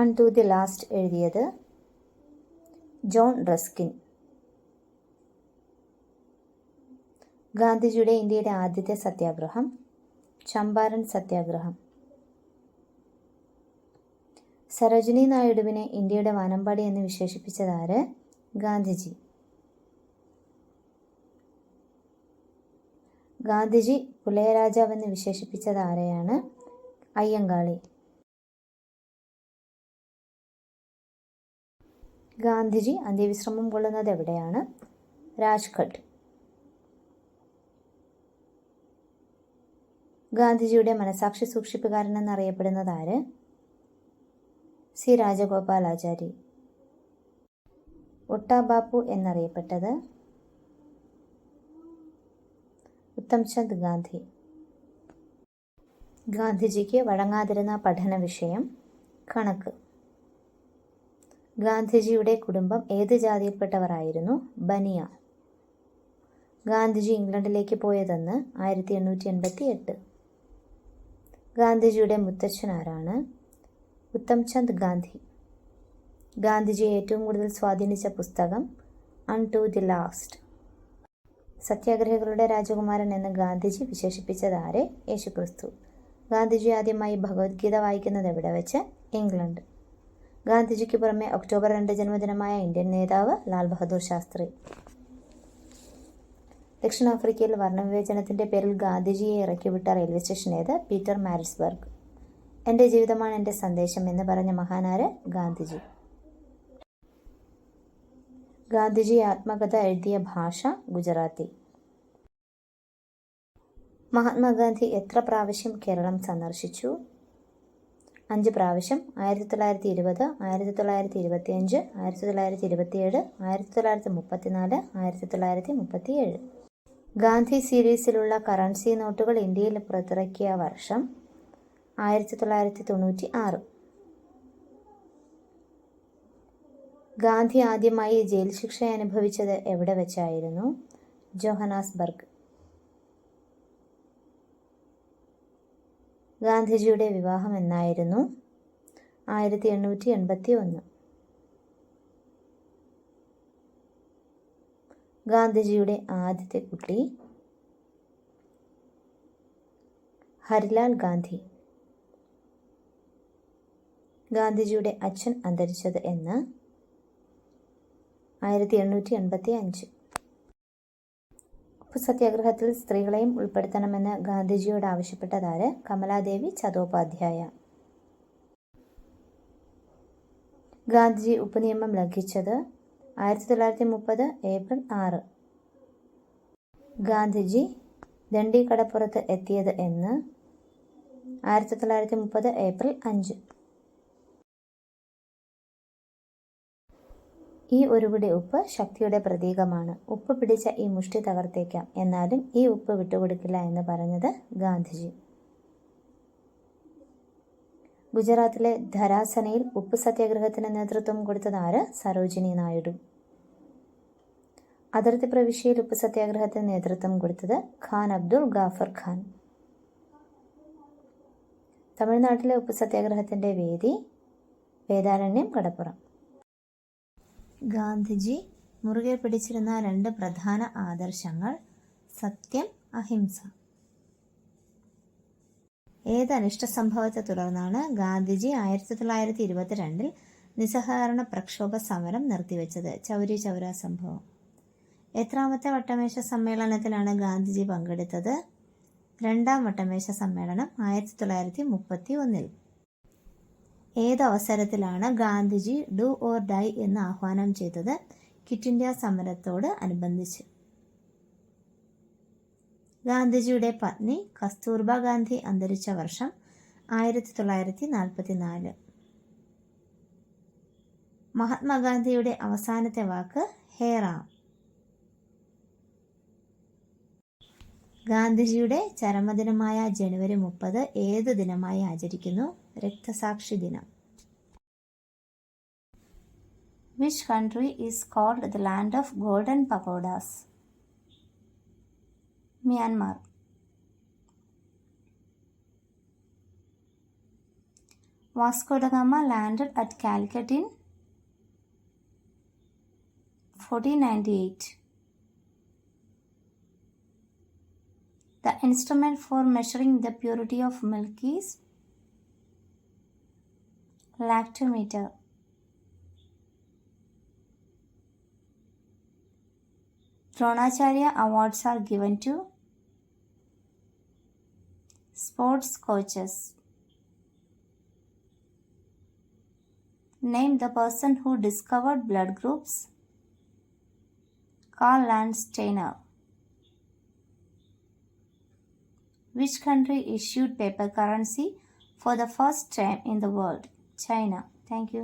Unto the last എഴുതിയത് John Ruskin. ഗാന്ധിജിയുടെ ഇന്ത്യയുടെ ആദ്യത്തെ സത്യാഗ്രഹം ചമ്പാരൻ സത്യാഗ്രഹം. സരോജിനി നായിഡുവിനെ ഇന്ത്യയുടെ വാനമ്പാടി എന്ന് വിശേഷിപ്പിച്ചതാര്? ഗാന്ധിജി. ഗാന്ധിജി പുലയരാജാവെന്ന് വിശേഷിപ്പിച്ചത് ആരെയാണ്? അയ്യങ്കാളി. ഗാന്ധിജി അന്ത്യവിശ്രമം കൊള്ളുന്നത് എവിടെയാണ്? രാജ്ഘട്ട്. ഗാന്ധിജിയുടെ മനസാക്ഷി സൂക്ഷിപ്പുകാരൻ എന്നറിയപ്പെടുന്നത് ആര്? സി രാജഗോപാലാചാരി. ഒട്ടാബാപ്പു എന്നറിയപ്പെട്ടത് ഉത്തംചന്ദ് ഗാന്ധി. ഗാന്ധിജിക്ക് വഴങ്ങാതിരുന്ന പഠന വിഷയം കണക്ക്. ഗാന്ധിജിയുടെ കുടുംബം ഏത് ജാതിയിൽപ്പെട്ടവരായിരുന്നു? ബനിയ. ഗാന്ധിജി ഇംഗ്ലണ്ടിലേക്ക് പോയതെന്ന്? 1888. ഗാന്ധിജിയുടെ മുത്തച്ഛൻ ആരാണ്? ഉത്തംചന്ദ് ഗാന്ധി. ഗാന്ധിജിയെ ഏറ്റവും കൂടുതൽ സ്വാധീനിച്ച പുസ്തകം അൺടു ദി ലാസ്റ്റ്. സത്യാഗ്രഹികളുടെ രാജകുമാരൻ എന്ന് ഗാന്ധിജി വിശേഷിപ്പിച്ചത് ആരെ? യേശുക്രിസ്തു. ഗാന്ധിജി ആദ്യമായി ഭഗവത്ഗീത വായിക്കുന്നത് എവിടെ വെച്ച്? ഇംഗ്ലണ്ട്. ഗാന്ധിജിക്ക് പുറമെ ഒക്ടോബർ 2 ജന്മദിനമായ ഇന്ത്യൻ നേതാവ് ലാൽ ബഹദൂർ ശാസ്ത്രി. ദക്ഷിണാഫ്രിക്കയിൽ വർണ്ണവിവേചനത്തിന്റെ പേരിൽ ഗാന്ധിജിയെ ഇറക്കിവിട്ട റെയിൽവേ സ്റ്റേഷൻ ഏത്? Peter Maritzburg. എൻ്റെ ജീവിതമാണ് എൻ്റെ സന്ദേശം എന്ന് പറഞ്ഞ മഹാനാര്? ഗാന്ധിജി. ഗാന്ധിജി ആത്മകഥ എഴുതിയ ഭാഷ ഗുജറാത്തി. മഹാത്മാഗാന്ധി എത്ര പ്രാവശ്യം കേരളം സന്ദർശിച്ചു? 5 പ്രാവശ്യം. 1920, 1925, 1927, 1934, 1937. ഗാന്ധി സീരീസിലുള്ള കറൻസി നോട്ടുകൾ ഇന്ത്യയിൽ പുറത്തിറക്കിയ വർഷം 1996. ഗാന്ധി ആദ്യമായി ജയിൽ ശിക്ഷ അനുഭവിച്ചത് എവിടെ വെച്ചായിരുന്നു? ജോഹനാസ്ബർഗ്. ഗാന്ധിജിയുടെ വിവാഹം എന്നായിരുന്നു? 1881. ഗാന്ധിജിയുടെ ആദ്യത്തെ കുട്ടി? ഹരിലാൽ ഗാന്ധി. ഗാന്ധിജിയുടെ അച്ഛൻ അന്തരിച്ചത് എന്ന്? 1885. ഉപ്പു സത്യാഗ്രഹത്തിൽ സ്ത്രീകളെയും ഉൾപ്പെടുത്തണമെന്ന് ഗാന്ധിജിയോട് ആവശ്യപ്പെട്ടതാര്? കമലാദേവി ചതോപാധ്യായ. ഗാന്ധിജി ഉപ്പ് നിയമം ലംഘിച്ചത്? 1930 ഏപ്രിൽ 6. ഗാന്ധിജി ദണ്ഡി കടപ്പുറത്ത് എത്തിയത് എന്ന്? 1930 ഏപ്രിൽ 5. ഈ ഒരു പിടി ഉപ്പ് ശക്തിയുടെ പ്രതീകമാണ്. ഉപ്പ് പിടിച്ച ഈ മുഷ്ടി തകർത്തേക്കാം, എന്നാലും ഈ ഉപ്പ് വിട്ടുകൊടുക്കില്ല എന്ന് പറഞ്ഞത് ഗാന്ധിജി. ഗുജറാത്തിലെ ധരാസനയിൽ ഉപ്പ് സത്യാഗ്രഹത്തിന് നേതൃത്വം കൊടുത്തത് ആര്? സരോജിനി നായിഡു. അതിർത്തി പ്രവിശ്യയിൽ ഉപ്പ് സത്യാഗ്രഹത്തിന് നേതൃത്വം കൊടുത്തത് ഖാൻ അബ്ദുൾ ഗാഫർ ഖാൻ. തമിഴ്നാട്ടിലെ ഉപ്പ് സത്യാഗ്രഹത്തിന്റെ വേദി വേദാരണ്യം, കടപ്പുറം. ഗാന്ധിജി മുറുകെ പിടിച്ചിരുന്ന 2 പ്രധാന ആദർശങ്ങൾ സത്യം, അഹിംസ. ഏത് അനിഷ്ട സംഭവത്തെ തുടർന്നാണ് ഗാന്ധിജി 1922 നിസ്സഹകരണ പ്രക്ഷോഭ സമരം നിർത്തിവെച്ചത്? ചൗരി ചൗര സംഭവം. എത്രാമത്തെ വട്ടമേശ സമ്മേളനത്തിലാണ് ഗാന്ധിജി പങ്കെടുത്തത്? 2ാം വട്ടമേശ സമ്മേളനം 1931. ഏതവസരത്തിലാണ് ഗാന്ധിജി ഡു ഓർ ഡൈ എന്ന് ആഹ്വാനം ചെയ്തത്? ക്വിറ്റ് ഇന്ത്യ സമരത്തോട് അനുബന്ധിച്ച്. ഗാന്ധിജിയുടെ പത്നി കസ്തൂർബ ഗാന്ധി അന്തരിച്ച വർഷം 1944. മഹാത്മാഗാന്ധിയുടെ അവസാനത്തെ വാക്ക് ഹേ റാം. ഗാന്ധിജിയുടെ ചരമദിനമായ ജനുവരി 30 ഏത് ദിനമായി ആചരിക്കുന്നു? രക്തസാക്ഷി ദിനം. Which country is called the land of golden pagodas? Myanmar. Vasco da Gama landed at Calicut in 1498. The instrument for measuring the purity of milk is lactometer. Dronacharya awards are given to sports coaches. Name the person who discovered blood groups. Karl Landsteiner. Which country issued paper currency for the first time in the world? China. Thank you.